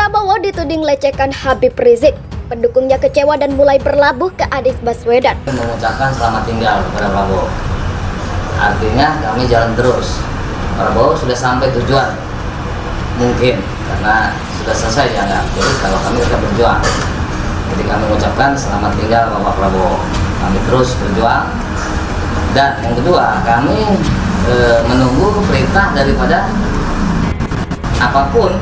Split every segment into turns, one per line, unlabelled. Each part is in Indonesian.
Prabowo dituding lecehkan Habib Rizik. Pendukungnya kecewa dan mulai berlabuh ke Anies Baswedan.
Mengucapkan selamat tinggal kepada Prabowo. Artinya kami jalan terus. Prabowo sudah sampai tujuan. Mungkin karena sudah selesai dianggap. Jadi kalau kami tetap berjuang. Jadi kami mengucapkan selamat tinggal Bapak Prabowo. Kami terus berjuang. Dan yang kedua, kami menunggu perintah daripada apapun.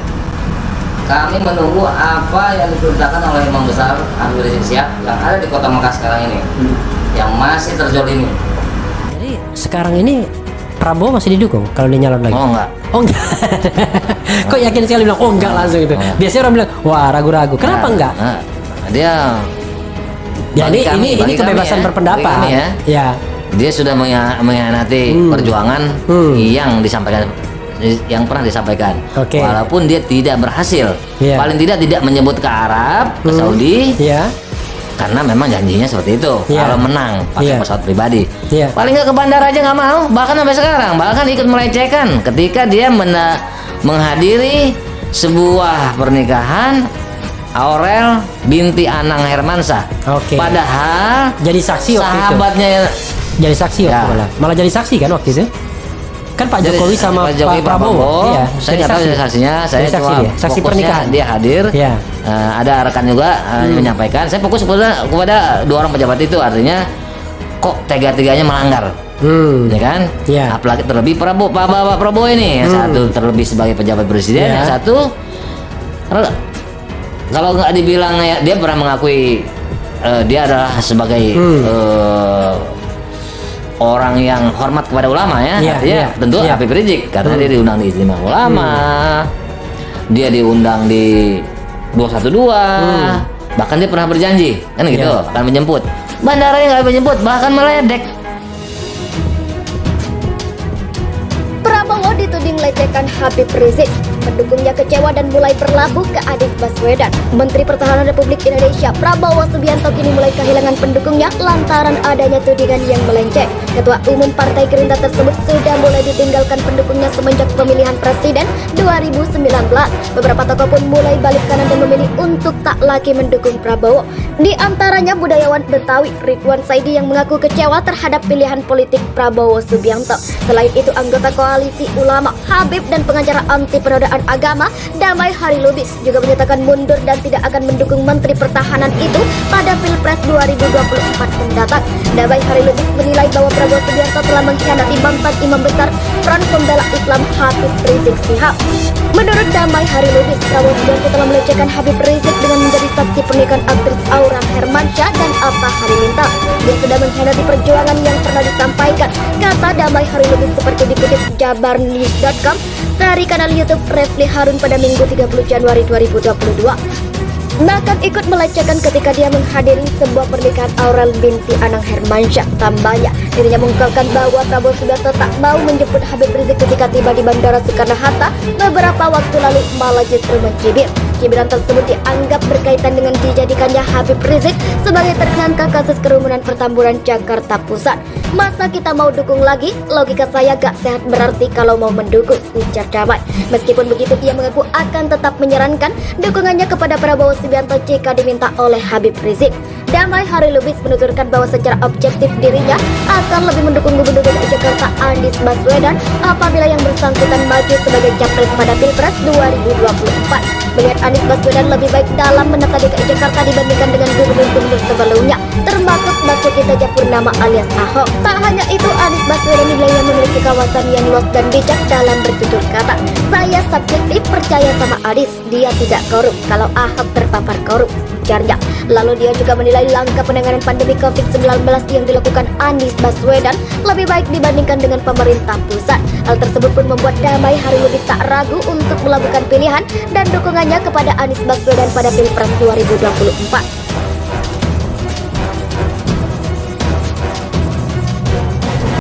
Kami menunggu apa yang diperintahkan oleh Imam Besar Habib Rizik Syihab yang ada di Kota Mekah sekarang ini, yang masih terjolimi.
Jadi sekarang ini Prabowo masih didukung kalau dia nyalon lagi?
Oh enggak.
Oh enggak. Kok yakin sekali bilang oh enggak langsung gitu? Biasanya orang bilang wah ragu-ragu. Kenapa enggak?
Dia
ya ini kebebasan berpendapat. Ya.
Dia sudah mengkhianati perjuangan yang disampaikan, yang pernah disampaikan. Walaupun dia tidak berhasil, paling tidak menyebut ke Arab, ke Saudi, karena memang janjinya seperti itu. Kalau menang pakai pesawat pribadi, paling nggak ke bandara aja nggak mau. Bahkan sampai sekarang, bahkan ikut melecehkan ketika dia menghadiri sebuah pernikahan Aurel binti Anang Hermansyah. Padahal
jadi saksi
sahabatnya
jadi saksi malah jadi saksi kan waktu itu. Kan Pak Jokowi sama Pak Prabowo.
Saya nggak tahu saksinya. Saya cuma
saksi pernikahan.
Dia hadir. Ada rekan juga menyampaikan. Saya fokus kepada dua orang pejabat itu. Artinya kok tega-teganya melanggar. Ya kan? Apalagi terlebih Pak Prabowo ini. Yang satu terlebih sebagai pejabat presiden. Yang satu kalau nggak dibilang dia pernah mengakui dia adalah sebagai orang yang hormat kepada ulama artinya tentu Habib Rizik karena dia diundang di Istimewa Ulama, dia diundang di 212, bahkan dia pernah berjanji kan gitu akan menjemput, bandaranya nggak menjemput, bahkan meledek.
Prabowo dituding lecehkan Habib Rizik. Pendukungnya kecewa dan mulai berlabuh ke Anies Baswedan. Menteri Pertahanan Republik Indonesia Prabowo Subianto kini mulai kehilangan pendukungnya lantaran adanya tudingan yang melenceng. Ketua Umum Partai Gerindra tersebut sudah mulai ditinggalkan pendukungnya semenjak pemilihan presiden 2019. Beberapa tokoh pun mulai balik kanan dan memilih untuk tak lagi mendukung Prabowo. Di antaranya budayawan Betawi Ridwan Saidi yang mengaku kecewa terhadap pilihan politik Prabowo Subianto. Selain itu anggota koalisi ulama Habib dan pengacara anti penodaan agama Damai Hari Lubis juga menyatakan mundur dan tidak akan mendukung Menteri Pertahanan itu pada Pilpres 2024 mendatang. Damai Hari Lubis menilai bahwa Prabowo Subianto telah mengkhianati mantan Imam Besar Front Pembela Islam Habib Rizik Syihab. Menurut Damai Hari Lubis, Prabowo Subianto telah melecehkan Habib Rizik dengan menjadi saksi pernikahan aktris Aura Hermansyah dan Atta Halilintar. Dia sudah mengkhianati perjuangan yang pernah disampaikan, kata Damai Hari Lubis seperti dikutip jabarnews.com dari kanal YouTube Refli Harun pada Minggu 30 Januari 2022. Bahkan ikut melecehkan ketika dia menghadiri sebuah pernikahan Aurel binti Anang Hermansyah. Tambahnya, dirinya mengungkapkan bahwa Prabowo Subianto tak mau menjemput Habib Rizik ketika tiba di Bandara Soekarno-Hatta beberapa waktu lalu, malah justru mencibir. Cibiran tersebut dianggap berkaitan dengan dijadikannya Habib Rizik sebagai tersangka kasus kerumunan Petamburan Jakarta Pusat. Masa kita mau dukung lagi? Logika saya gak sehat berarti kalau mau mendukung, ujar Damai. Meskipun begitu, ia mengaku akan tetap menyarankan dukungannya kepada Prabowo Subianto jika diminta oleh Habib Rizik. Damai Hari Lubis menuturkan bahwa secara objektif dirinya akan lebih mendukung Gubernur DKI Jakarta Anies Baswedan apabila yang bersangkutan maju sebagai capres pada Pilpres 2024. Melihat Anies Baswedan lebih baik dalam menata DKI Jakarta dibandingkan dengan gubernur-gubernur sebelumnya, termasuk Basuki Cahayapurnama alias Ahok. Tak hanya itu, Anies Baswedan dinilai memiliki kawasan yang luas dan bijak dalam bertutur kata. Saya subjektif percaya sama Anies, dia tidak korup kalau Ahok terpapar korup, ujarnya. Lalu dia juga menilai langkah penanganan pandemi COVID-19 yang dilakukan Anies Baswedan lebih baik dibandingkan dengan pemerintah pusat. Hal tersebut pun membuat Damai Hari Lubis tak ragu untuk melakukan pilihan dan dukungannya kepada Anies Baswedan pada Pilpres 2024.